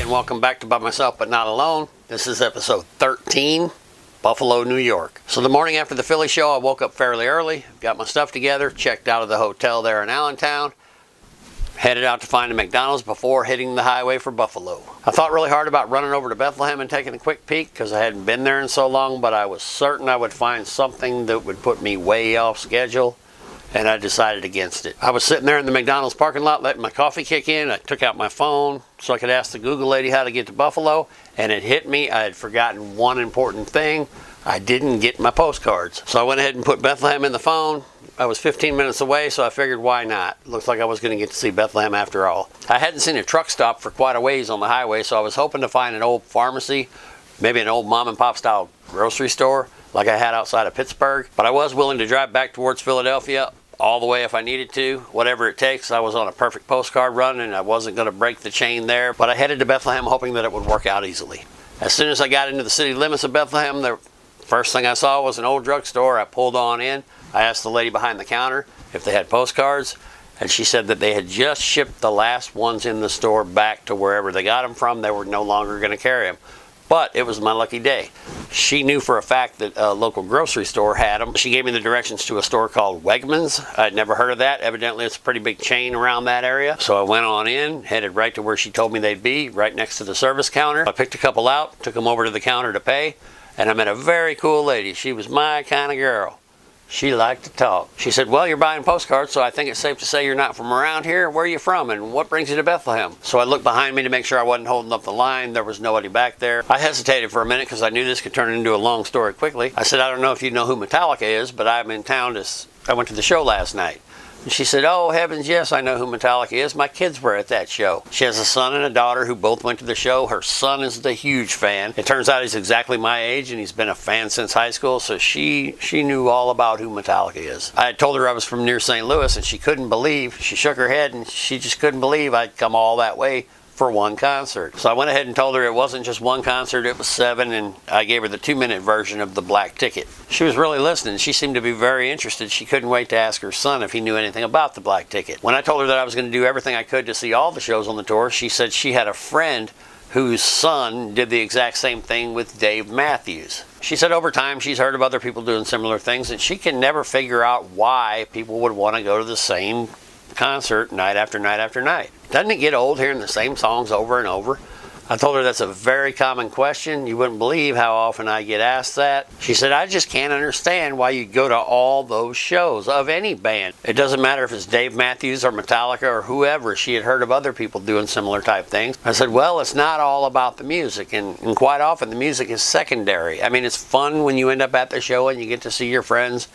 and welcome back to By Myself But Not Alone. This is episode 13, Buffalo, New York. So the morning after the Philly show, I woke up fairly early, got my stuff together, checked out of the hotel there in Allentown, headed out to find a McDonald's before hitting the highway for Buffalo. I thought really hard about running over to Bethlehem and taking a quick peek because I hadn't been there in so long, but I was certain I would find something that would put me way off schedule, and I decided against it. I was sitting there in the McDonald's parking lot letting my coffee kick in. I took out my phone so I could ask the Google lady how to get to Buffalo, and it hit me. I had forgotten one important thing. I didn't get my postcards. So I went ahead and put Bethlehem in the phone. I was 15 minutes away, so I figured why not? Looks like I was going to get to see Bethlehem after all. I hadn't seen a truck stop for quite a ways on the highway, so I was hoping to find an old pharmacy, maybe an old mom and pop style grocery store like I had outside of Pittsburgh. But I was willing to drive back towards Philadelphia all the way if I needed to, whatever it takes. I was on a perfect postcard run and I wasn't going to break the chain there, but I headed to Bethlehem hoping that it would work out easily. As soon as I got into the city limits of Bethlehem, the first thing I saw was an old drugstore. I pulled on in. I asked the lady behind the counter if they had postcards, and she said that they had just shipped the last ones in the store back to wherever they got them from. They were no longer going to carry them. But it was my lucky day. She knew for a fact that a local grocery store had them. She gave me the directions to a store called Wegmans. I'd never heard of that. Evidently, it's a pretty big chain around that area. So I went on in, headed right to where she told me they'd be, right next to the service counter. I picked a couple out, took them over to the counter to pay, and I met a very cool lady. She was my kind of girl. She liked to talk. She said, well, you're buying postcards, so I think it's safe to say you're not from around here. Where are you from, and what brings you to Bethlehem? So I looked behind me to make sure I wasn't holding up the line. There was nobody back there. I hesitated for a minute because I knew this could turn into a long story quickly. I said, I don't know if you know who Metallica is, but I'm in town. I went to the show last night. And she said, oh, heavens, yes, I know who Metallica is. My kids were at that show. She has a son and a daughter who both went to the show. Her son is the huge fan. It turns out he's exactly my age, and he's been a fan since high school, so she knew all about who Metallica is. I had told her I was from near St. Louis, and she couldn't believe. She shook her head, and she just couldn't believe I'd come all that way for one concert. So I went ahead and told her it wasn't just one concert, it was 7, and I gave her the 2-minute version of the black ticket. She was really listening. She seemed to be very interested. She couldn't wait to ask her son if he knew anything about the black ticket. When I told her that I was going to do everything I could to see all the shows on the tour, she said she had a friend whose son did the exact same thing with Dave Matthews. She said over time she's heard of other people doing similar things, and she can never figure out why people would want to go to the same concert night after night after night. Doesn't it get old hearing the same songs over and over? I told her that's a very common question. You wouldn't believe how often I get asked that. She said, I just can't understand why you'd go to all those shows of any band. It doesn't matter if it's Dave Matthews or Metallica or whoever. She had heard of other people doing similar type things. I said, well, it's not all about the music, and quite often the music is secondary. I mean, it's fun when you end up at the show and you get to see your friends.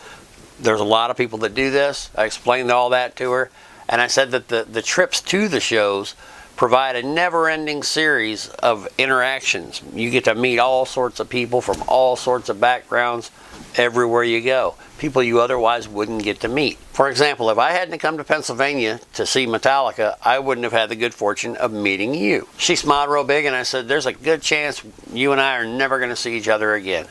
There's a lot of people that do this. I explained all that to her. And I said that the trips to the shows provide a never-ending series of interactions. You get to meet all sorts of people from all sorts of backgrounds everywhere you go. People you otherwise wouldn't get to meet. For example, if I hadn't come to Pennsylvania to see Metallica, I wouldn't have had the good fortune of meeting you. She smiled real big and I said, there's a good chance you and I are never going to see each other again.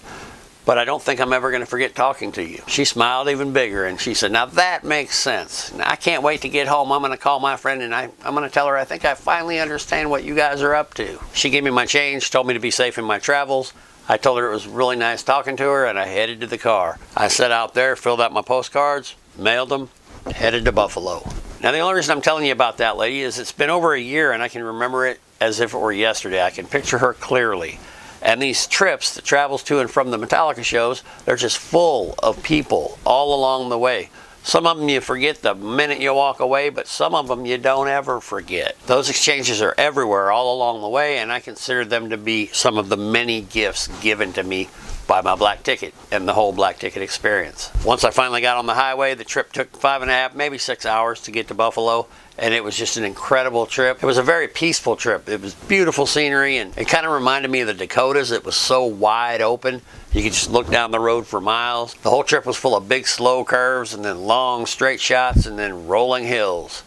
But I don't think I'm ever going to forget talking to you. She smiled even bigger and she said, now that makes sense. Now, I can't wait to get home. I'm going to call my friend and I'm going to tell her I think I finally understand what you guys are up to. She gave me my change, told me to be safe in my travels. I told her it was really nice talking to her and I headed to the car. I sat out there, filled out my postcards, mailed them, headed to Buffalo. Now the only reason I'm telling you about that lady is it's been over a year and I can remember it as if it were yesterday. I can picture her clearly. And these trips, the travels to and from the Metallica shows, they're just full of people all along the way. Some of them you forget the minute you walk away, but some of them you don't ever forget. Those exchanges are everywhere all along the way, and I consider them to be some of the many gifts given to me by my black ticket and the whole black ticket experience. Once I finally got on the highway, the trip took 5.5, maybe 6 hours to get to Buffalo, and it was just an incredible trip. It was a very peaceful trip. It was beautiful scenery, and it kind of reminded me of the Dakotas. It was so wide open. You could just look down the road for miles. The whole trip was full of big slow curves and then long straight shots and then rolling hills.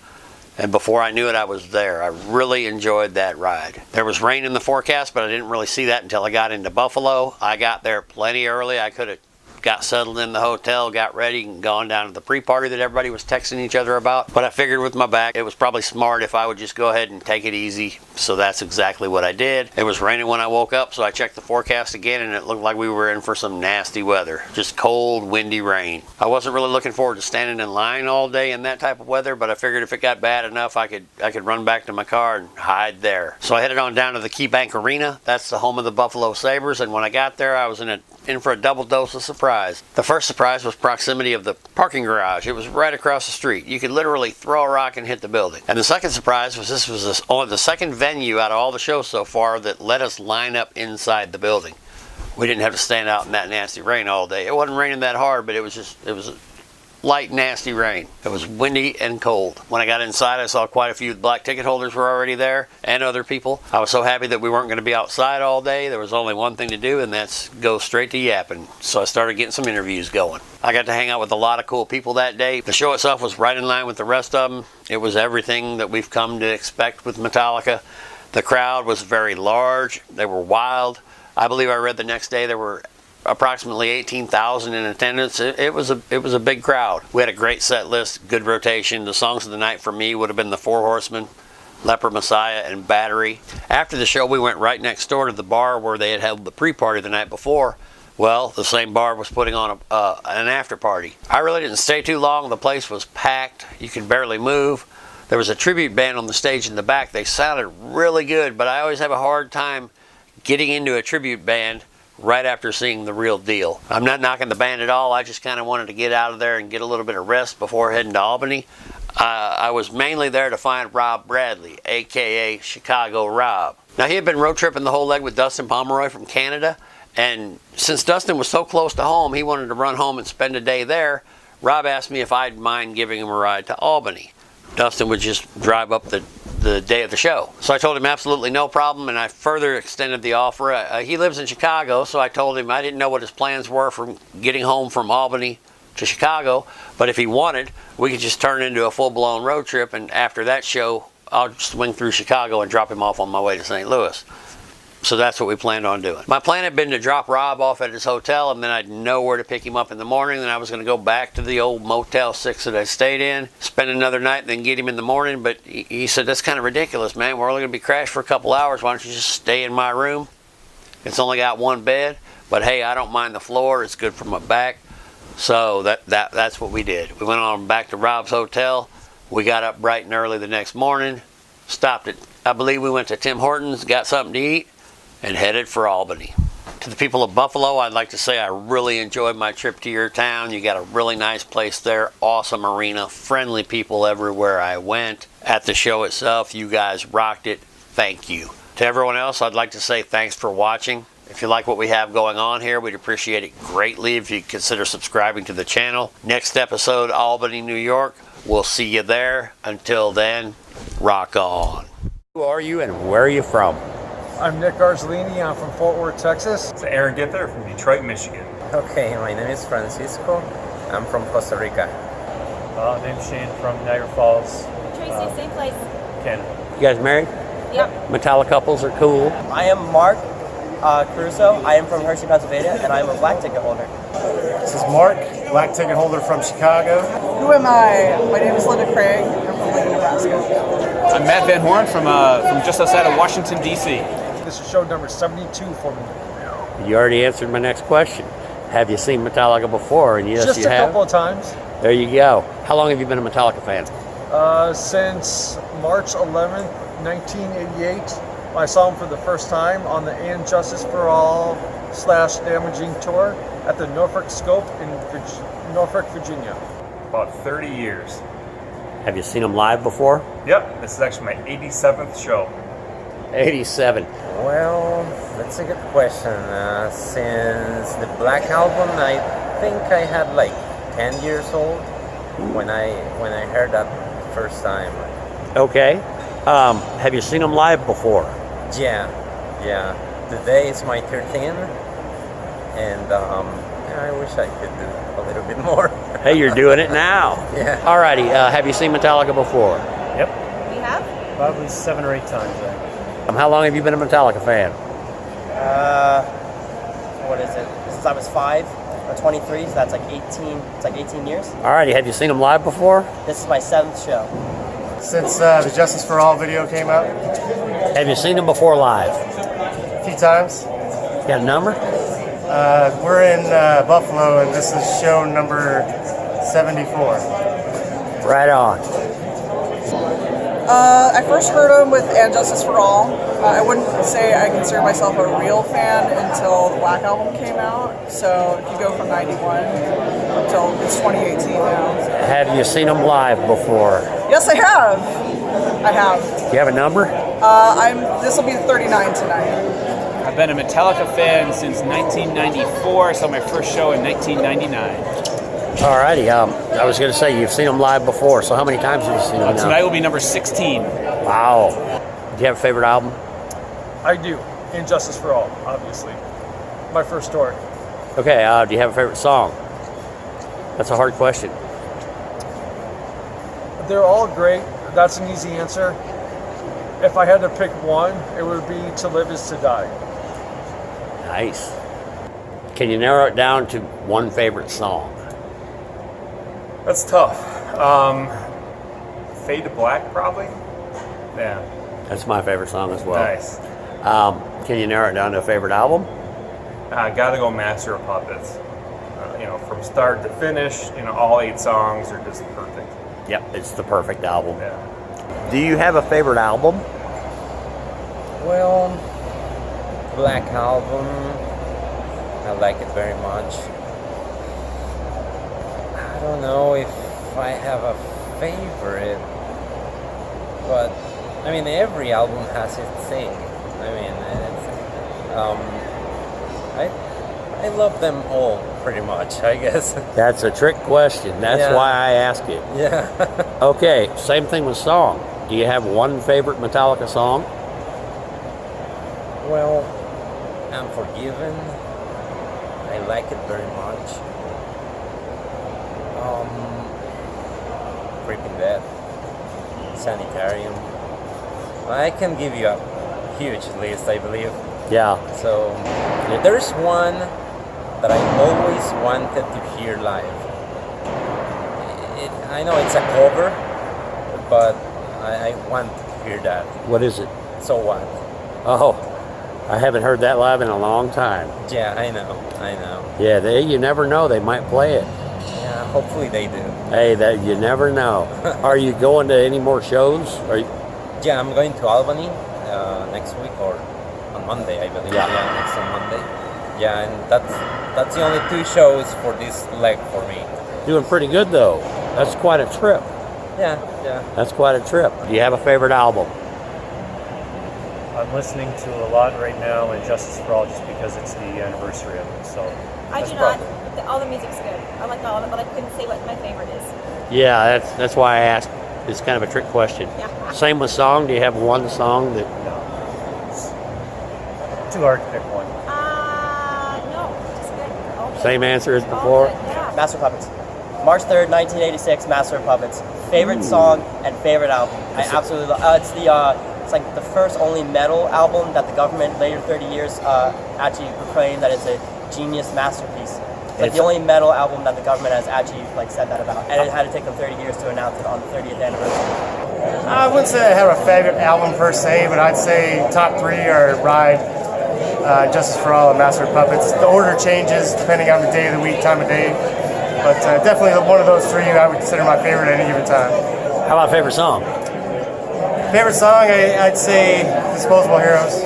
And before I knew it, I was there. I really enjoyed that ride. There was rain in the forecast, but I didn't really see that until I got into Buffalo. I got there plenty early. I could have got settled in the hotel, got ready, and gone down to the pre-party that everybody was texting each other about. But I figured with my back, it was probably smart if I would just go ahead and take it easy. So that's exactly what I did. It was raining when I woke up, so I checked the forecast again, and it looked like we were in for some nasty weather. Just cold, windy rain. I wasn't really looking forward to standing in line all day in that type of weather, but I figured if it got bad enough, I could run back to my car and hide there. So I headed on down to the KeyBank Arena. That's the home of the Buffalo Sabres, and when I got there, I was in for a double dose of surprise. The first surprise was proximity of the parking garage. It was right across the street. You could literally throw a rock and hit the building. And the second surprise was this was only the second venue out of all the shows so far that let us line up inside the building. We didn't have to stand out in that nasty rain all day. It wasn't raining that hard, but it was light, nasty rain. It was windy and cold. When I got inside, I saw quite a few black ticket holders were already there and other people. I was so happy that we weren't going to be outside all day. There was only one thing to do, and that's go straight to yapping. So I started getting some interviews going. I got to hang out with a lot of cool people that day. The show itself was right in line with the rest of them. It was everything that we've come to expect with Metallica. The crowd was very large. They were wild. I believe I read the next day there were approximately 18,000 in attendance. It was a big crowd. We had a great set list, good rotation. The songs of the night for me would have been The Four Horsemen, Leper Messiah, and Battery. After the show, we went right next door to the bar where they had held the pre-party the night before. Well, the same bar was putting on an after party. I really didn't stay too long. The place was packed. You could barely move. There was a tribute band on the stage in the back. They sounded really good, but I always have a hard time getting into a tribute band right after seeing the real deal. I'm not knocking the band at all. I just kind of wanted to get out of there and get a little bit of rest before heading to Albany. I was mainly there to find Rob Bradley, aka Chicago Rob. Now, he had been road tripping the whole leg with Dustin Pomeroy from Canada, and since Dustin was so close to home, he wanted to run home and spend a day there. Rob asked me if I'd mind giving him a ride to Albany. Dustin would just drive up the day of the show. So I told him absolutely no problem, and I further extended the offer. He lives in Chicago, so I told him I didn't know what his plans were from getting home from Albany to Chicago, but if he wanted, we could just turn it into a full-blown road trip, and after that show, I'll swing through Chicago and drop him off on my way to St. Louis. So that's what we planned on doing. My plan had been to drop Rob off at his hotel, and then I'd know where to pick him up in the morning. Then I was going to go back to the old Motel 6 that I stayed in, spend another night, and then get him in the morning. But he said, that's kind of ridiculous, man. We're only going to be crashed for a couple hours. Why don't you just stay in my room? It's only got one bed. But hey, I don't mind the floor. It's good for my back. So that's what we did. We went on back to Rob's hotel. We got up bright and early the next morning, stopped at, I believe we went to Tim Hortons, got something to eat, and headed for Albany. To the people of Buffalo, I'd like to say I really enjoyed my trip to your town. You got a really nice place there, awesome arena, friendly people everywhere I went. At the show itself, you guys rocked it. Thank you. To everyone else, I'd like to say thanks for watching. If you like what we have going on here, we'd appreciate it greatly if you consider subscribing to the channel. Next episode, Albany, New York. We'll see you there. Until then, rock on. Who are you and where are you from? I'm Nick Garzolini. I'm from Fort Worth, Texas. It's Aaron Gither from Detroit, Michigan. Okay, my name is Francisco. I'm from Costa Rica. Name's Shane from Niagara Falls, Tracy, same place. Canada. You guys married? Yep. Metallica couples are cool. I am Mark Caruso. I am from Hershey, Pennsylvania, and I am a black ticket holder. This is Mark, black ticket holder from Chicago. Who am I? My name is Linda Craig. I'm from Lincoln, Nebraska. I'm Matt Van Horn from just outside of Washington, D.C. This is show number 72 for me. You already answered my next question. Have you seen Metallica before? And yes, Just you a have. couple of times. There you go. How long have you been a Metallica fan? Since March 11th, 1988. I saw him for the first time on the And Justice for All / Damaging tour at the Norfolk Scope in Norfolk, Virginia. About 30 years. Have you seen them live before? Yep, this is actually my 87th show. 87. Well, that's a good question. Since the Black Album, I think I had like 10 years old when I heard that first time. Okay. Have you seen them live before? Yeah. Today is my 13th, and I wish I could do a little bit more. Hey, you're doing it now. Yeah. Alrighty. Have you seen Metallica before? Yep, We have? probably 7 or 8 times. I think. How long have you been a Metallica fan? What is it? Since I was 5. 23, so that's like 18. It's like 18 years. Alrighty, have you seen them live before? This is my 7th show. Since the Justice for All video came out, Have you seen them before live? a few times. Got a number? We're in Buffalo, and this is show number 74. Right on. I first heard them with And Justice for All. I wouldn't say I consider myself a real fan until the Black Album came out. So if you go from 91 until it's 2018 now. Have you seen them live before? Yes, I have. I have. Do you have a number? This will be 39 tonight. I've been a Metallica fan since 1994. I saw my first show in 1999. Alrighty, I was going to say you've seen them live before, so how many times have you seen them now? Tonight will be number 16. Wow. Do you have a favorite album? I do. And Justice for All, obviously. My first story. Okay, do you have a favorite song? That's a hard question. They're all great. That's an easy answer. If I had to pick one, it would be To Live Is to Die. Nice. Can you narrow it down to one favorite song? That's tough. Fade to Black, probably. Yeah. That's my favorite song as well. Nice. Can you narrow it down to a favorite album? Gotta go Master of Puppets. From start to finish, all 8 songs are just perfect. Yep, it's the perfect album. Yeah. Do you have a favorite album? Well, Black Album, I like it very much. I don't know if I have a favorite, but I mean every album has its thing. I mean, I love them all pretty much, I guess. That's a trick question. That's why I ask it. Yeah. Okay, same thing with song. Do you have one favorite Metallica song? Well, I'm Forgiven. I like it very much. Creeping Death, Sanitarium. I can give you a huge list, I believe. Yeah. So there's one that I always wanted to hear live. I know it's a cover, but I want to hear that. What is it? So What? Oh, I haven't heard that live in a long time. Yeah, I know. Yeah, you never know. They might play it. Yeah, hopefully they do. Hey, that you never know. Are you going to any more shows? Yeah, I'm going to Albany next week or on Monday, I believe. Yeah. Next on Monday. Yeah, and that's the only 2 shows for this leg for me. Doing pretty good though. That's quite a trip. Yeah. That's quite a trip. Do you have a favorite album? I'm listening to a lot right now in Justice for All just because it's the anniversary of it. So I do not. All the music's good. I like all of it, but I couldn't say what my favorite is. Yeah, that's why I asked. It's kind of a trick question. Yeah. Same with song. Do you have one song that? no, it's too hard to pick one. No, just good. All good. Same answer as All before. good, yeah. Master of Puppets. March 3rd, 1986, Master of Puppets. Favorite song and favorite album. I absolutely love it's like the first only metal album that the government later 30 years actually proclaimed that it's a genius masterpiece. It's like the only metal album that the government has actually said that about. And it had to take them 30 years to announce it on the 30th anniversary. I wouldn't say I have a favorite album per se, but I'd say top 3 are Ride, Justice for All, and Master of Puppets. The order changes depending on the day of the week, time of day, but definitely one of those 3 I would consider my favorite at any given time. How about favorite song? Favorite song, I'd say Disposable Heroes.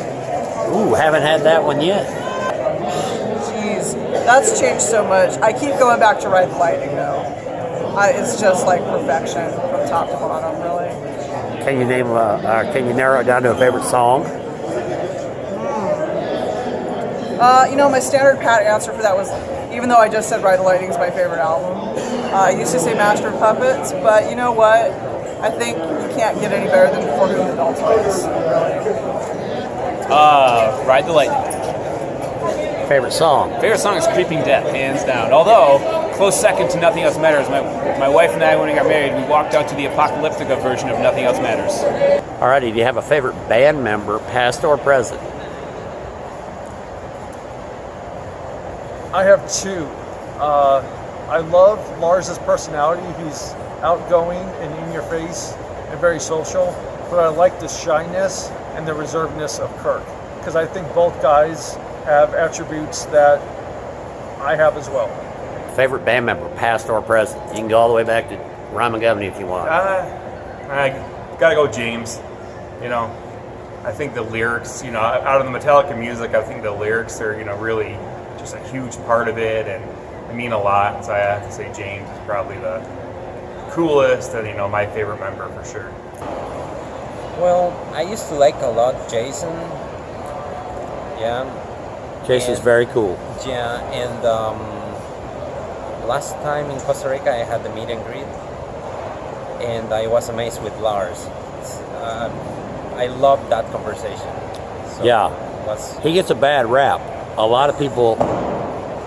Ooh, haven't had that one yet. Jeez, that's changed so much. I keep going back to Ride the Lightning though. It's just like perfection from top to bottom, really. Can you name? Can you narrow it down to a favorite song? My standard pat answer for that was, even though I just said Ride the Lightning is my favorite album, I used to say Master of Puppets, but you know what? I think you can't get any better than For Whom the Bell Tolls, really. Ride the Lightning. Favorite song? Favorite song is Creeping Death, hands down. Although, close second to Nothing Else Matters. My wife and I, when we got married, we walked out to the Apocalyptica version of Nothing Else Matters. Alrighty, do you have a favorite band member, past or present? I have 2. I love Lars's personality. He's outgoing and in your face and very social, but I like the shyness and the reservedness of Kirk, because I think both guys have attributes that I have as well. Favorite band member, past or present? You can go all the way back to Ryman Governor if you want. I gotta go James. You know, I think the lyrics, you know, out of the Metallica music, I think the lyrics are, you know, really just a huge part of it, and they mean a lot. So I have to say James is probably the coolest and, you know, my favorite member for sure. Well, I used to like a lot Jason. Yeah. Jason's very cool. Yeah, and last time in Costa Rica I had the meet and greet, and I was amazed with Lars. I loved that conversation. So Yeah. Was, He gets a bad rap. A lot of people,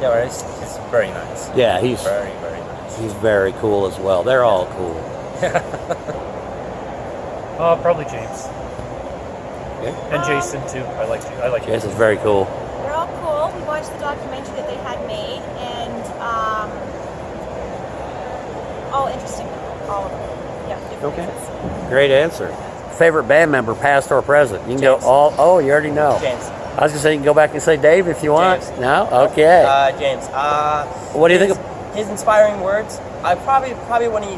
yeah, but he's very nice. yeah, he's Very, very nice. he's very cool as well. They're all cool. Probably James. And Jason too. I like Jason. Jason's very cool. They're all cool. We watched the documentary that they had made, and all interesting. All of them. Yeah, different Okay. reasons. Great answer. Favorite band member, past or present? You can James. go all. Oh, you already know. James. I was gonna say you can go back and say Dave if you want. James. No. Okay. James. What do you think his, his inspiring words? I probably when he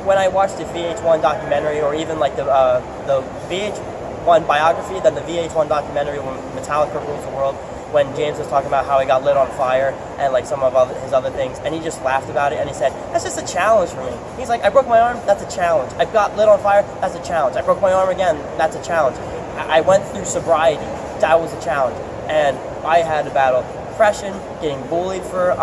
when I watched the VH1 documentary, or even like the VH1 biography, then the VH1 documentary when Metallica Rules the World, when James was talking about how he got lit on fire and like some of his other things, and he just laughed about it and he said, "That's just a challenge for me." He's like, "I broke my arm, that's a challenge. I got lit on fire, that's a challenge. I broke my arm again, that's a challenge. I went through sobriety, that was a challenge." And I had to battle depression, getting bullied for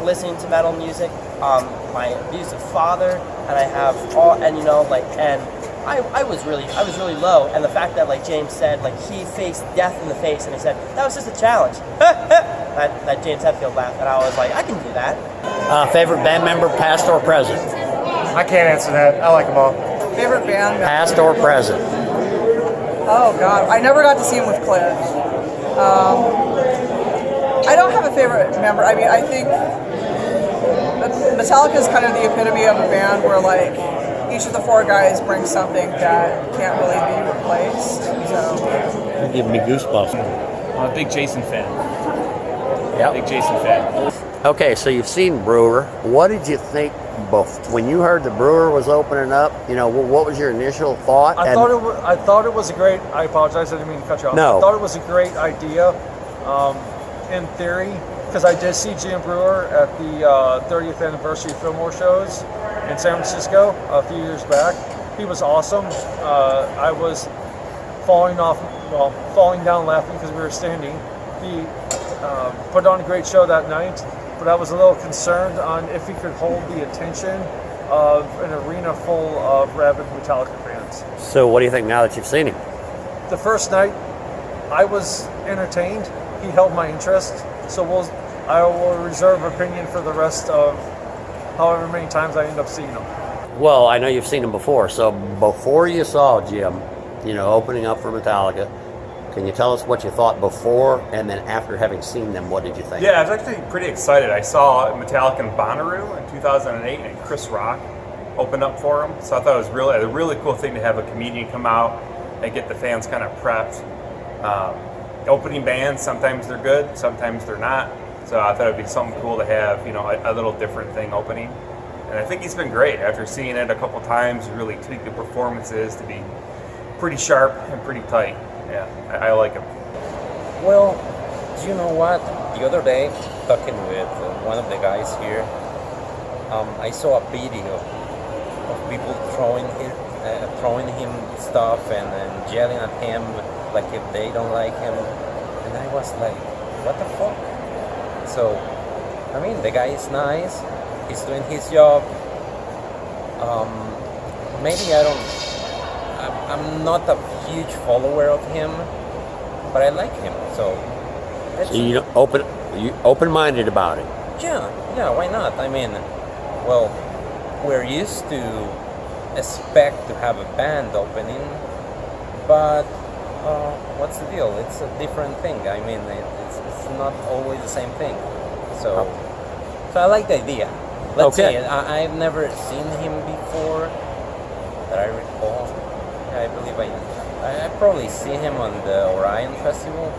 listening to metal music, my abusive father, and I have all, and you know, like, and I was really low, and the fact that like James said, like he faced death in the face, and he said that was just a challenge. that James Hetfield laughed, and I was like, I can do that. Favorite band member, past or present? I can't answer that. I like them all. Favorite band member? Past or present? Oh God, I never got to see him with Cliff. I don't have a favorite member. I mean, I think Metallica is kind of the epitome of a band where like each of the four guys brings something that can't really be replaced. So You're giving me goosebumps. I'm a big Jason fan. Yep. Big Jason fan. Okay, so you've seen Brewer. What did you think when you heard the Brewer was opening up? You know, what was your initial thought? I thought it was a great. I apologize. I didn't mean to cut you off. No. I thought it was a great idea, in theory, because I did see Jim Brewer at the 30th anniversary Fillmore shows in San Francisco a few years back. He was awesome. I was falling down laughing because we were standing. He put on a great show that night, but I was a little concerned on if he could hold the attention of an arena full of rabid Metallica fans. So what do you think now that you've seen him? The first night, I was entertained. He held my interest. So I will reserve opinion for the rest of however many times I end up seeing him. Well, I know you've seen him before. So before you saw Jim, you know, opening up for Metallica, can you tell us what you thought before, and then after having seen them, what did you think? Yeah, I was actually pretty excited. I saw Metallica in Bonnaroo in 2008, and Chris Rock opened up for him. So I thought it was a really cool thing to have a comedian come out and get the fans kind of prepped. Opening bands, sometimes they're good, sometimes they're not. So I thought it'd be something cool to have, you know, a little different thing opening. And I think he's been great. After seeing it a couple times, he really tweaked the performances to be pretty sharp and pretty tight. Yeah, I like him. Well, do you know what? The other day, talking with one of the guys here, I saw a video of people throwing him stuff and yelling at him like if they don't like him, and I was like, what the fuck? So, I mean, the guy is nice. He's doing his job. Maybe I'm not a huge follower of him, but I like him. So you open-minded about it. Yeah, why not? I mean, well, we're used to expect to have a band opening, but what's the deal? It's a different thing. I mean, it's not always the same thing. So So I like the idea. Let's Okay. see. I've never seen him before that I recall. I believe I probably see him on the Orion Festival,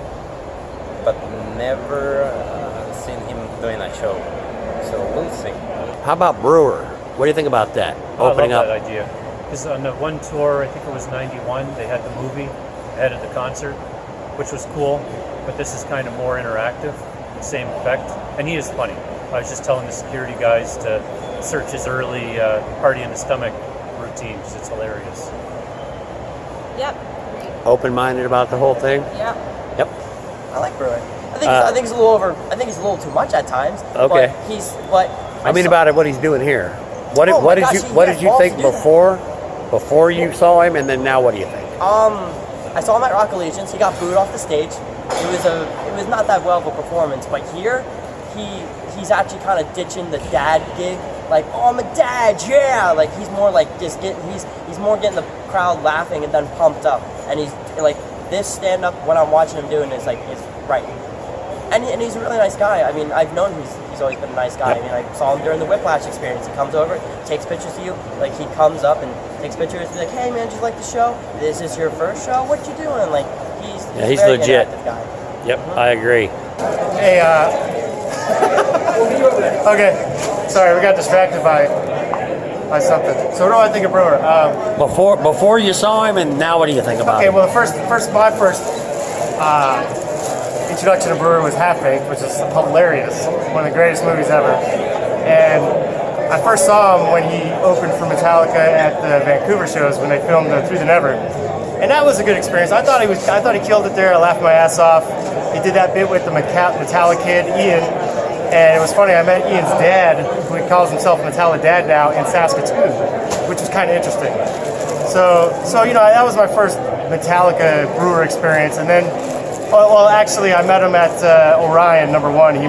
but never seen him doing a show. So we'll see. How about Brewer? What do you think about that? Opening I love up. that idea. Because on the one tour, I think it was '91, they had the movie ahead of the concert, which was cool. But this is kind of more interactive, same effect. And he is funny. I was just telling the security guys to search his early party in the stomach routine because it's hilarious. Yep. Open-minded about the whole thing. Yep. Yep. I like Brewer. I think he's a little over. I think he's a little too much at times. Okay. But he's what. I mean, about what he's doing here. What Oh what my did gosh, you what he did you has think balls to do before you saw him, and then now what do you think? I saw him at Rock Allegiance. He got booed off the stage. It was not that well of a performance, but here he's actually kind of ditching the dad gig. Like, oh, I'm a dad, yeah. Like he's more like just he's more getting the crowd laughing and then pumped up. And he's like this stand up when I'm watching him doing is right. And he's a really nice guy. I mean, I've known he's always been a nice guy. Yep. I mean, I saw him during the Whiplash experience. He comes over, takes pictures of you. Like, he comes up and takes pictures. He's like, hey, man, did you like the show? This is your first show? What you doing? Like, he's He's a very legit. interactive guy. Yep, I agree. Hey, okay. Sorry, we got distracted by something. So what do I think of Brewer? Before you saw him, and now what do you think about Okay, him? well, my first introduction to Brewer was Half Baked, which is hilarious, one of the greatest movies ever. And I first saw him when he opened for Metallica at the Vancouver shows when they filmed Through the Never, and that was a good experience. I thought he killed it there. I laughed my ass off. He did that bit with the Metallica kid Ian, and it was funny. I met Ian's dad, who he calls himself Metallica Dad now, in Saskatoon, which was kind of interesting. So that was my first Metallica Brewer experience, and then. Well, actually, I met him at Orion #1. He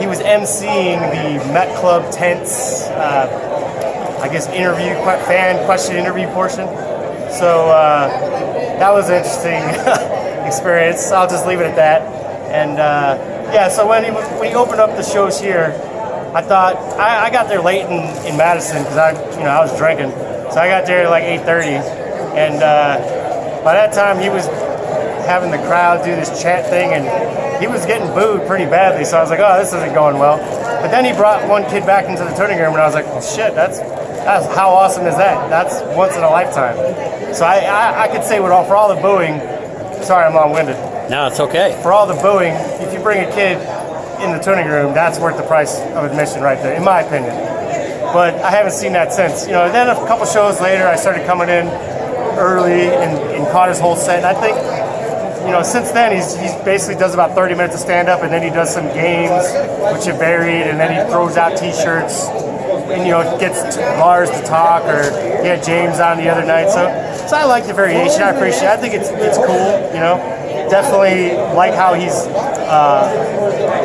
was emceeing the Met Club Tents, fan question interview portion. So that was an interesting experience. I'll just leave it at that. And so when he opened up the shows here, I thought I got there late in Madison because I was drinking, so I got there at like 8:30, and by that time he was having the crowd do this chant thing, and he was getting booed pretty badly. So I was like, oh, this isn't going well. But then he brought one kid back into the tuning room, and I was like, well, shit, that's how awesome is that? That's once in a lifetime. So I could say for all the booing, sorry, I'm long-winded. No, it's okay. For all the booing, if you bring a kid in the tuning room, that's worth the price of admission right there, in my opinion. But I haven't seen that since. Then a couple shows later, I started coming in early and caught his whole set. And I think, since then he basically does about 30 minutes of stand-up, and then he does some games, which have varied, and then he throws out T-shirts, and gets Lars to talk, or he had James on the other night. So I like the variation. I appreciate it. I think it's cool. Definitely like how he's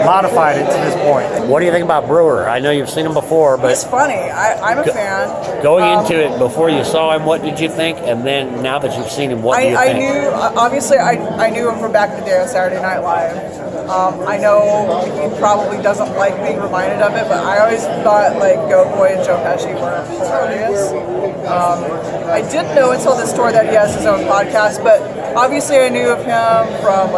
modified it to this point. What do you think about Brewer? I know you've seen him before, but He's funny. I'm a fan. going into it before you saw him, what did you think? And then now that you've seen him, what do you I think? knew, obviously, I knew him from back in the day on Saturday Night Live. I know he probably doesn't like being reminded of it, but I always thought like Goat Boy and Joe Pesci were hilarious. I didn't know until this tour that he has his own podcast, but obviously I knew of him from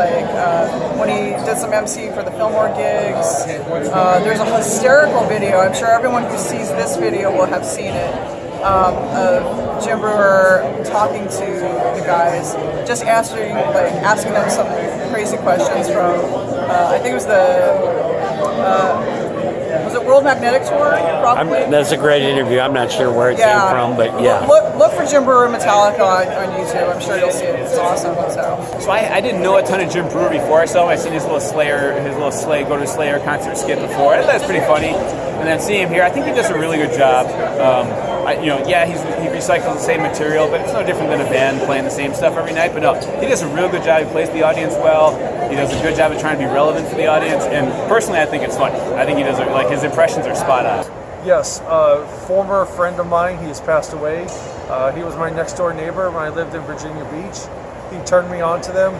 when he did some MC for the Fillmore gigs. There's a hysterical video, I'm sure everyone who sees this video will have seen it, of Jim Brewer talking to the guys, just asking them some crazy questions from, I think it was was it World Magnetic Tour? Probably. That's a great interview. I'm not sure where it came from, but yeah. Look for Jim Brewer Metallica on YouTube. I'm sure you'll see it. It's awesome. So I didn't know a ton of Jim Brewer before I saw him. I seen his little Go to Slayer concert skit before. I thought it was pretty funny. And then seeing him here, I think he does a really good job. He recycles the same material, but it's no different than a band playing the same stuff every night. But no, he does a real good job. He plays the audience well. He does a good job of trying to be relevant for the audience. And personally, I think it's funny. I think he does his impressions are spot on. Yes, former friend of mine, he has passed away. He was my next door neighbor when I lived in Virginia Beach. He turned me on to them,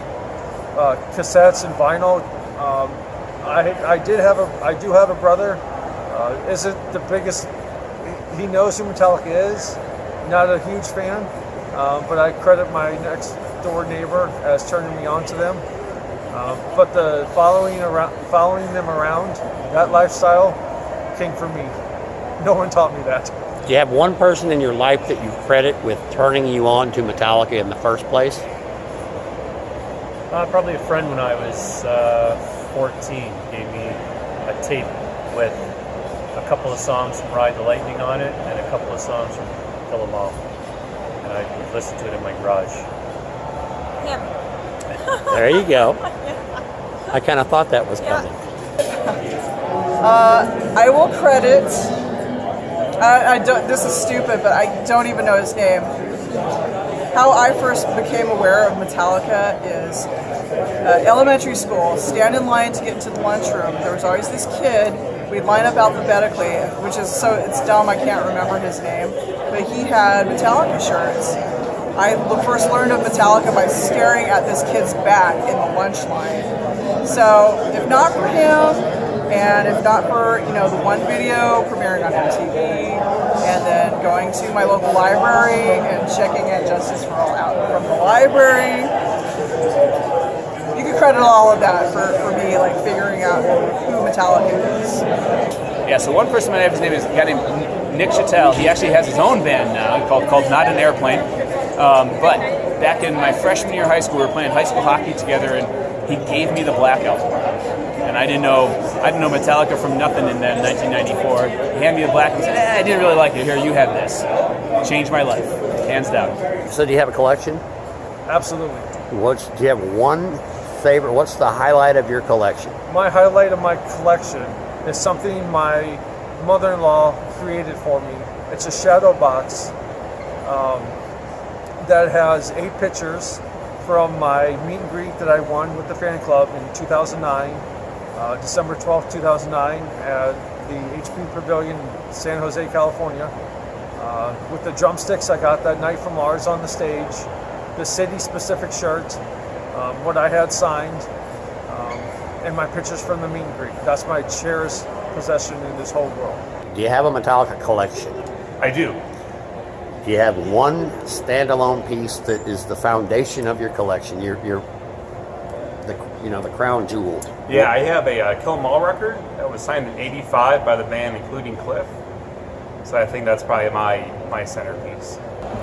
cassettes and vinyl. I do have a brother. Isn't the biggest. He knows who Metallica is. Not a huge fan, but I credit my next door neighbor as turning me on to them. But the following them around, that lifestyle came from me. No one taught me that. Do you have one person in your life that you credit with turning you on to Metallica in the first place? Probably a friend when I was 14 gave me a tape with a couple of songs from Ride the Lightning on it and a couple of songs from Kill 'Em All. And I would listen to it in my garage. Him. There you go. I kind of thought that was coming. I will credit. I don't. This is stupid, but I don't even know his name. How I first became aware of Metallica is elementary school. Stand in line to get into the lunchroom. There was always this kid. We'd line up alphabetically, which is it's dumb. I can't remember his name, but he had Metallica shirts. I first learned of Metallica by staring at this kid's back in the lunch line. So if not for him, and if not for the one video premiering on MTV, and then going to my local library and checking at Justice for All out from the library, you can credit all of that for me like figuring out who Metallica is. Yeah, so one person might have his name is a guy named Nick Chattel. He actually has his own band now called Not an Airplane. But back in my freshman year of high school, we were playing high school hockey together, and he gave me the Black Album. And I didn't know Metallica from nothing in 1994. He handed me the Black and said, I didn't really like it. Here, you have this. Changed my life, hands down. So do you have a collection? Absolutely. Do you have one favorite? What's the highlight of your collection? My highlight of my collection is something my mother-in-law created for me. It's a shadow box that has 8 pictures from my meet and greet that I won with the fan club in 2009, December 12th, 2009, at the HP Pavilion in San Jose, California. With the drumsticks I got that night from Lars on the stage, the city-specific shirt, what I had signed, and my pictures from the meet and greet. That's my cherished possession in this whole world. Do you have a Metallica collection? I do. Do you have one standalone piece that is the foundation of your collection? The crown jewel. Yeah, I have a Kill 'Em All record that was signed in '85 by the band, including Cliff. So I think that's probably my centerpiece.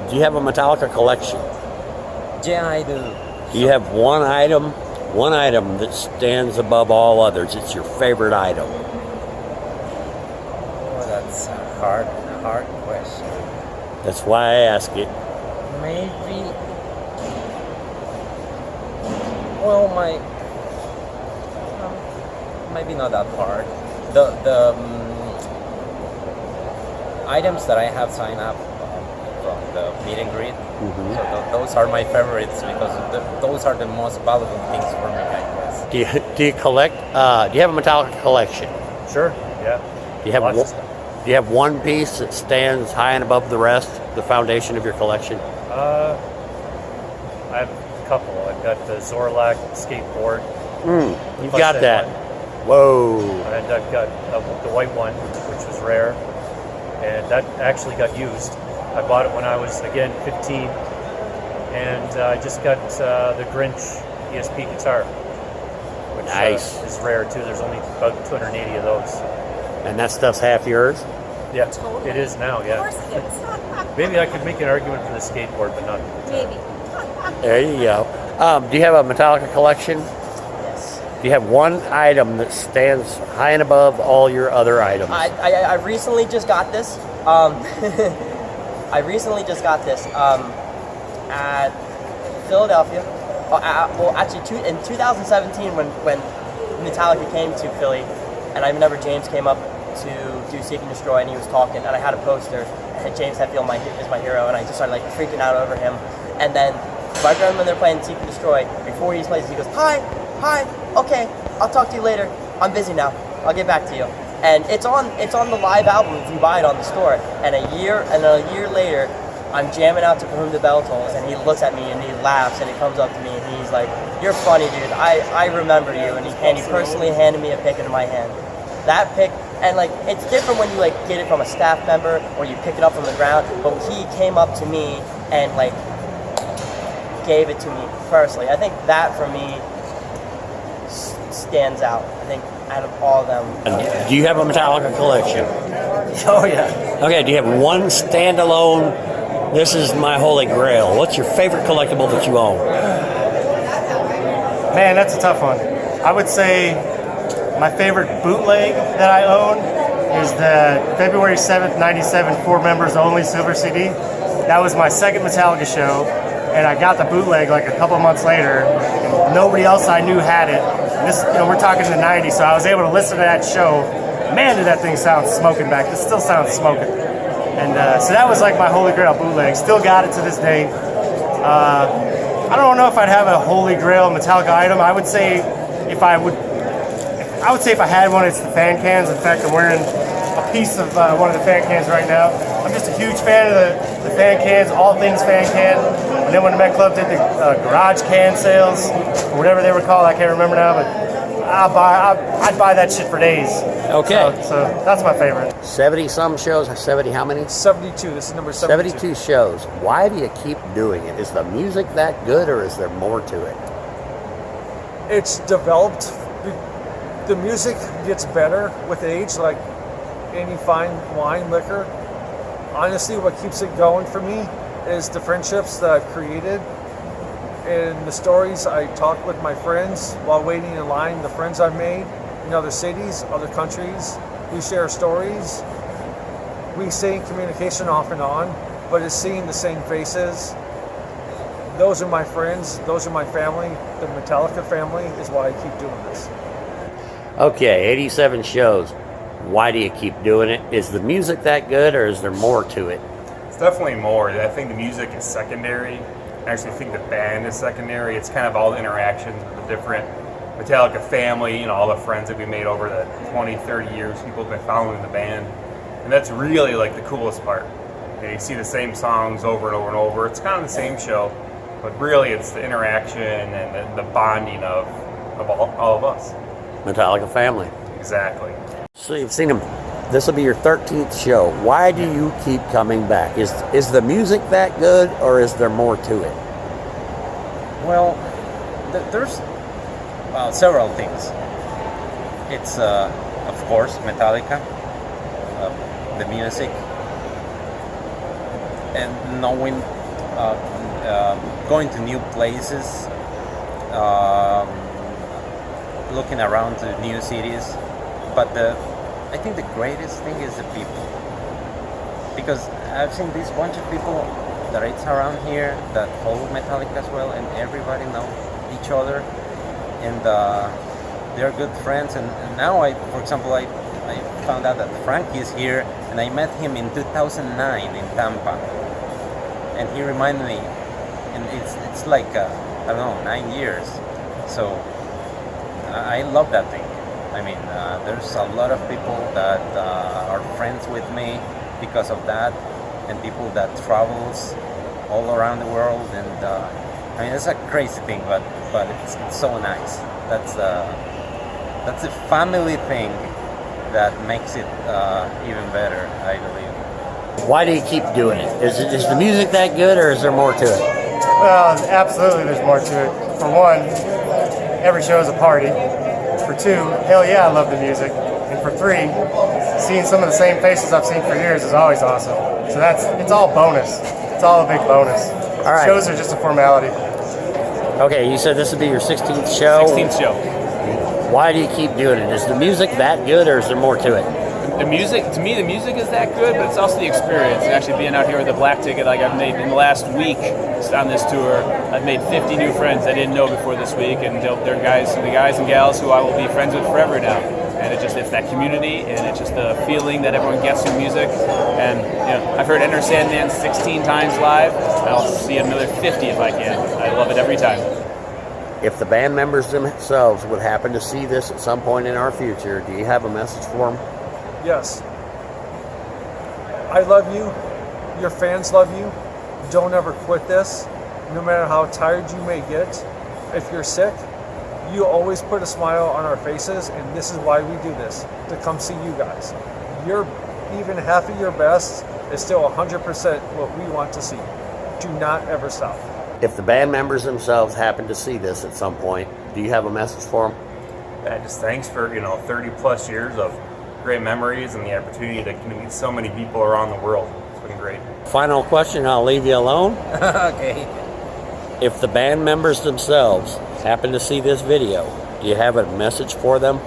Do you have a Metallica collection? Yeah, I do. Do you have one item that stands above all others? It's your favorite item. Oh, that's a hard question. That's why I ask it. Maybe. Well, maybe not that hard. The items that I have signed up from the meet and greet, so those are my favorites because those are the most valuable things for me, I guess. Do you collect? Do you have a Metallica collection? Sure, yeah. Do you have Lots of stuff. Do you have one piece that stands high and above the rest, the foundation of your collection? I have a couple. I've got the Zorlak skateboard. You've got that. Whoa. And I've got the white one, which was rare. And that actually got used. I bought it when I was, again, 15. And I just got the Grinch ESP guitar, which is rare too. There's only about 280 of those. And that stuff's half yours? Yeah, it is now, yeah. Of course it is. Maybe I could make an argument for the skateboard, but not. Maybe. There you go. Do you have a Metallica collection? Yes. Do you have one item that stands high and above all your other items? I recently just got this. I recently just got this at Philadelphia. In 2017 when Metallica came to Philly, and I remember James came up to do Seek and Destroy, and he was talking, and I had a poster, and James Hetfield is my hero, and I just started like freaking out over him. And then right around when they're playing Seek and Destroy, before he plays, he goes, hi, okay, I'll talk to you later. I'm busy now. I'll get back to you. And it's on the live album if you buy it on the store. And a year later, I'm jamming out to For Whom the Bell Tolls, and he looks at me and he laughs and he comes up to me and he's like, "You're funny, dude. I remember you." And he personally handed me a pick into my hand. That pick, and like it's different when you like get it from a staff member or you pick it up from the ground. But he came up to me and like gave it to me personally. I think that for me stands out. I think out of all of them. Do you have a Metallica collection? Oh yeah. Okay, do you have one standalone, this is my holy grail? What's your favorite collectible that you own? Man, that's a tough one. I would say my favorite bootleg that I own is the February 7th, 97 4 members only silver CD. That was my second Metallica show, and I got the bootleg like a couple months later. And nobody else I knew had it. And this, we're talking the 90s, so I was able to listen to that show. Man, did that thing sound smoking back. It still sounds smoking. And so that was like my holy grail bootleg. Still got it to this day. I don't know if I'd have a holy grail Metallica item. I would say if I had one, it's the fan cans. In fact, I'm wearing a piece of one of the fan cans right now. I'm just a huge fan of the fan cans, all things fan can. And then when the Met Club did the garage can sales, or whatever they were called, I can't remember now, but I'd buy that shit for days. Okay. So that's my favorite. 70 some shows, 70 how many? 72. This is number 72. 72 shows. Why do you keep doing it? Is the music that good or is there more to it? It's developed. The music gets better with age, like any fine wine, liquor. Honestly, what keeps it going for me is the friendships that I've created and the stories I talk with my friends while waiting in line, the friends I've made in other cities, other countries. We share stories. We stay in communication off and on, but it's seeing the same faces. Those are my friends. Those are my family. The Metallica family is why I keep doing this. Okay, 87 shows. Why do you keep doing it? Is the music that good or is there more to it? It's definitely more. I think the music is secondary. I actually think the band is secondary. It's kind of all the interactions with the different Metallica family, all the friends that we made over the 20, 30 years, people have been following the band. And that's really like the coolest part. You see the same songs over and over and over. It's kind of the same show, but really it's the interaction and the bonding of all of us. Metallica family. Exactly. So you've seen them. This will be your 13th show. Why do you keep coming back? Is the music that good or is there more to it? Well, there's several things. It's, of course, Metallica, the music, and knowing, going to new places, looking around to new cities. But I think the greatest thing is the people. Because I've seen this bunch of people that it's around here that follow Metallica as well, and everybody knows each other. And they're good friends, and now for example, I found out that Frank is here, and I met him in 2009 in Tampa, and he reminded me, and it's like I don't know, 9 years. So I love that thing. I mean, there's a lot of people that are friends with me because of that, and people that travels all around the world, and I mean, it's a crazy thing, but it's so nice. That's a family thing that makes it even better, I believe. Why do you keep doing it? Is the music that good or is there more to it? Well, absolutely there's more to it. For one, every show is a party. For two, hell yeah, I love the music. And for three, seeing some of the same faces I've seen for years is always awesome. So it's all bonus. It's all a big bonus. All right. Shows are just a formality. Okay, you said this would be your 16th show. 16th show. Why do you keep doing it? Is the music that good or is there more to it? The music, to me, the music is that good, but it's also the experience. Actually being out here with the Black Ticket, like I've made in the last week on this tour, I've made 50 new friends I didn't know before this week, and they're the guys and gals who I will be friends with forever now. And it's that community, and it's just the feeling that everyone gets from music. And I've heard Enter Sandman 16 times live. I'll see another 50 if I can. I love it every time. If the band members themselves would happen to see this at some point in our future, do you have a message for them? Yes. I love you. Your fans love you. don't ever quit this. No matter how tired you may get, if you're sick, you always put a smile on our faces, and this is why we do this, to come see you guys. You're even half of your best is still 100% what we want to see. Do not ever stop. If the band members themselves happen to see this at some point, do you have a message for them? Yeah, just thanks for 30 plus years of great memories and the opportunity to meet so many people around the world. It's been great. Final question, I'll leave you alone. Okay. If the band members themselves happen to see this video, do you have a message for them?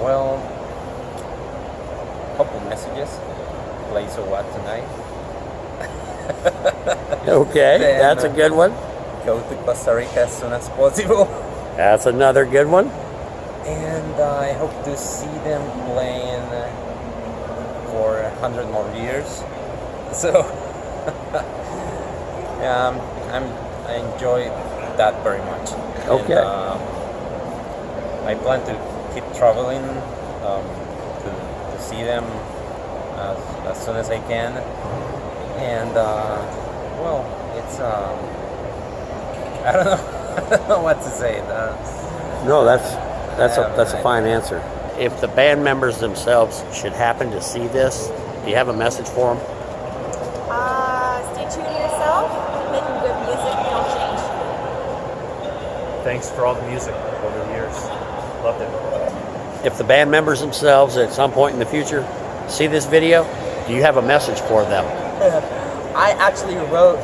Well, a couple messages. Play So What tonight. Okay, Then, that's a good one. Go to Costa Rica as soon as possible. That's another good one. And I hope to see them playing for 100 more years. So I enjoy that very much. Okay. And, I plan to keep traveling to see them as soon as I can. And well, it's I don't know. I don't know what to say. No, that's a fine answer. If the band members themselves should happen to see this, do you have a message for them? Stay true to yourself. Making good music. Don't change. Thanks for all the music over the years. Loved it. If the band members themselves at some point in the future see this video, do you have a message for them? I actually wrote,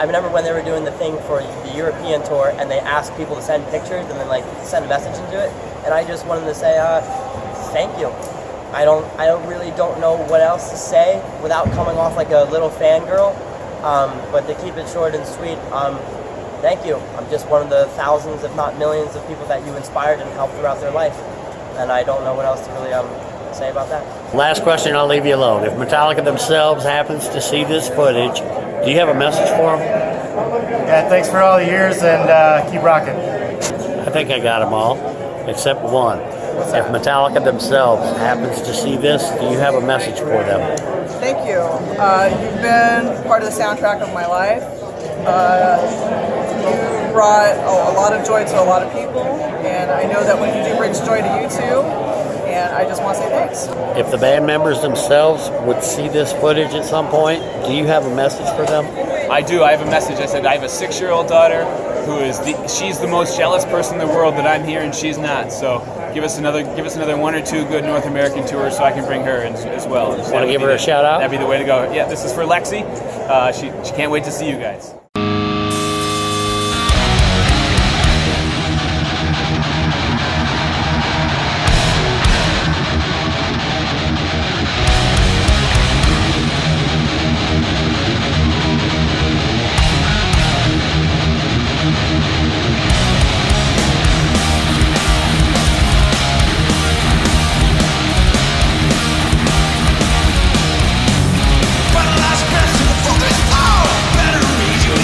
I remember when they were doing the thing for the European tour and they asked people to send pictures and then like send a message into it, and I just wanted to say thank you. I really don't know what else to say without coming off like a little fangirl, but to keep it short and sweet, thank you. I'm just one of the thousands, if not millions, of people that you inspired and helped throughout their life, and I don't know what else to really say about that. Last question, I'll leave you alone. If Metallica themselves happens to see this footage, do you have a message for them? Yeah, thanks for all the years and keep rocking. I think I got them all, except one. If Metallica themselves happens to see this, do you have a message for them? Thank you. You've been part of the soundtrack of my life. You brought a lot of joy to a lot of people, and I know that what you do brings joy to you too, and I just want to say thanks. If the band members themselves would see this footage at some point, do you have a message for them? I do. I have a message. I said I have a 6-year-old daughter who is she's the most jealous person in the world that I'm here and she's not. So give us another 1 or 2 good North American tours so I can bring her as well. Want to give her a shout out? That'd be the way to go. Yeah, this is for Lexi. She can't wait to see you guys. But last best to the focus, oh, better read you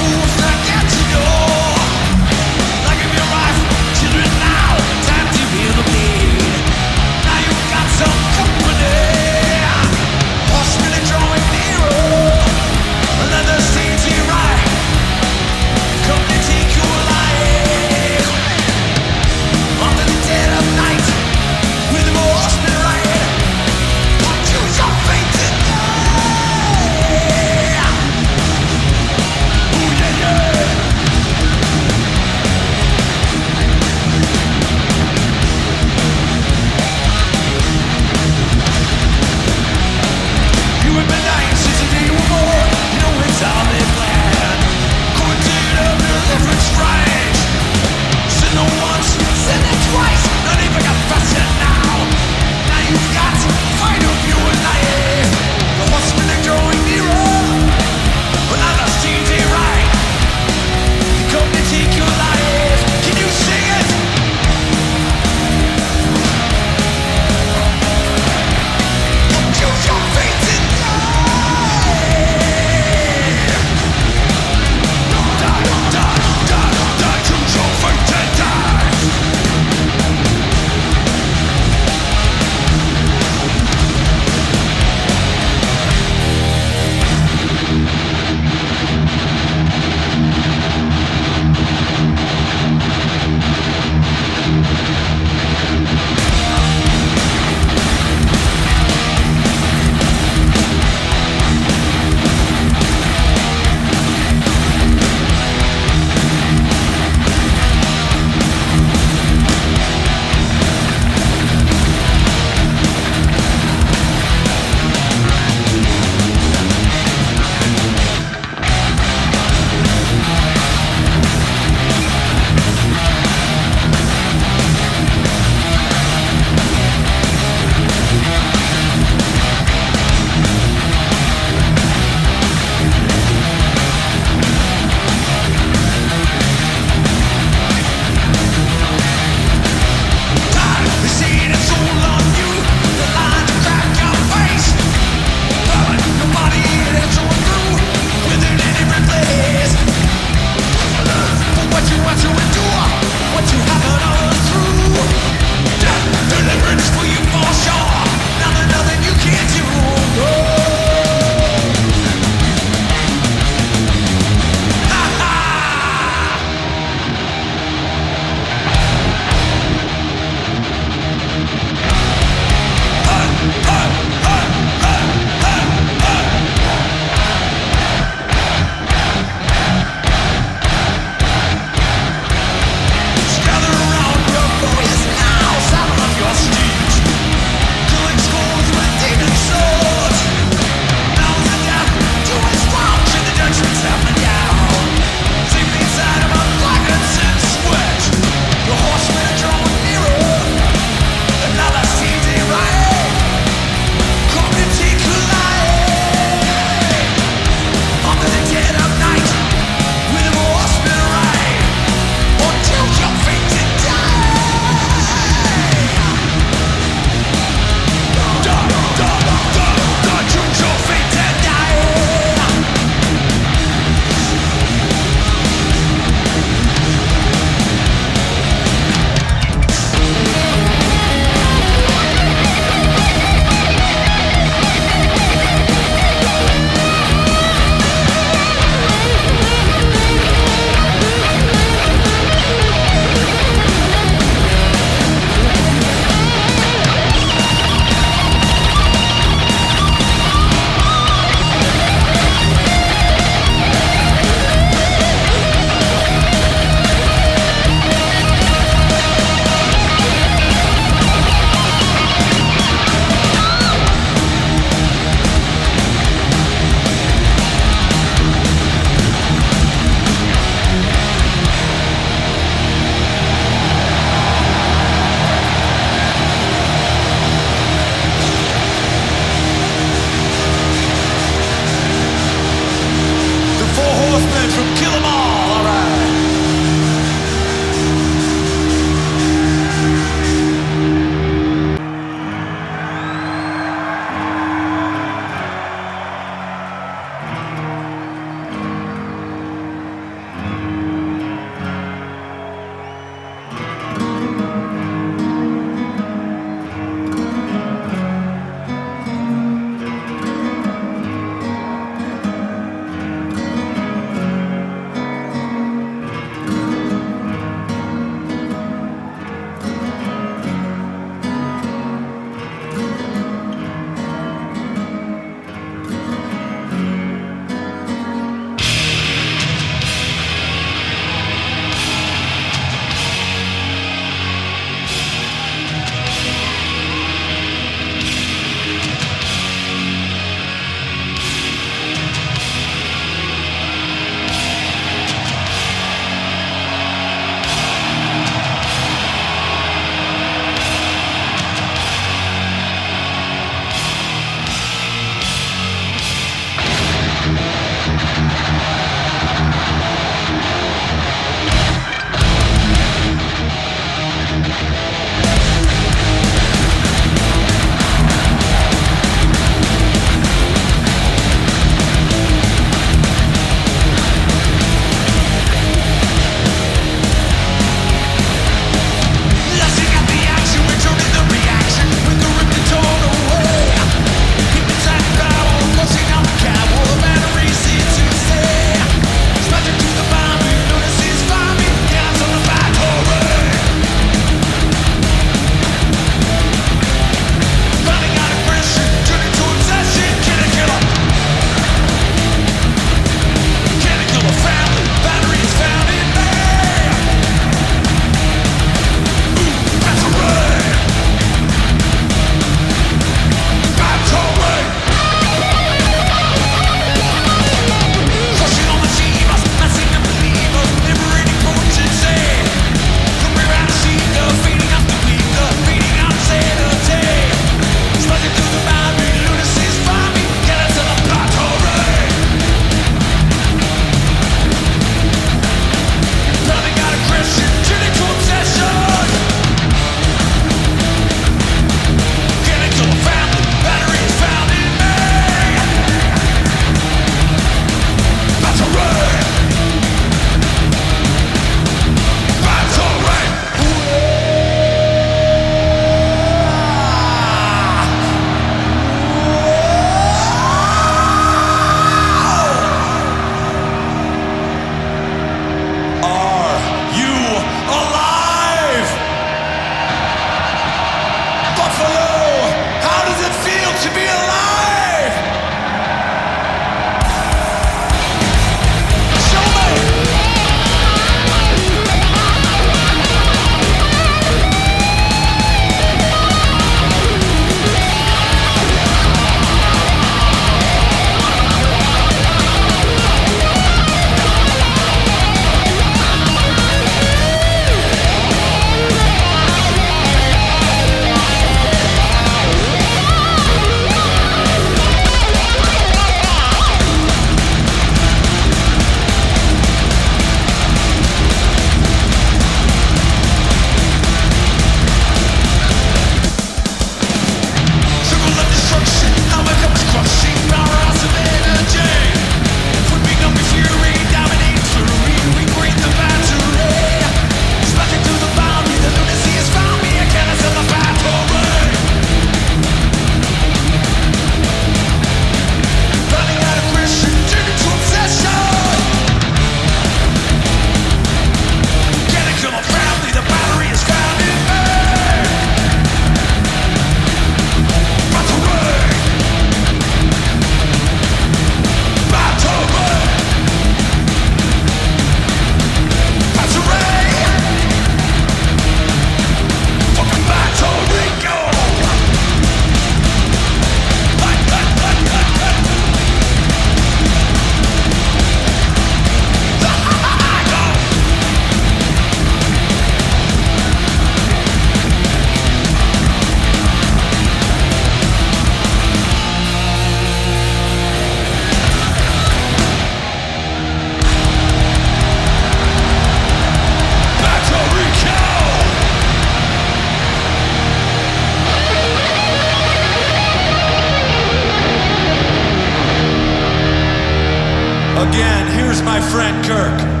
my friend Kirk.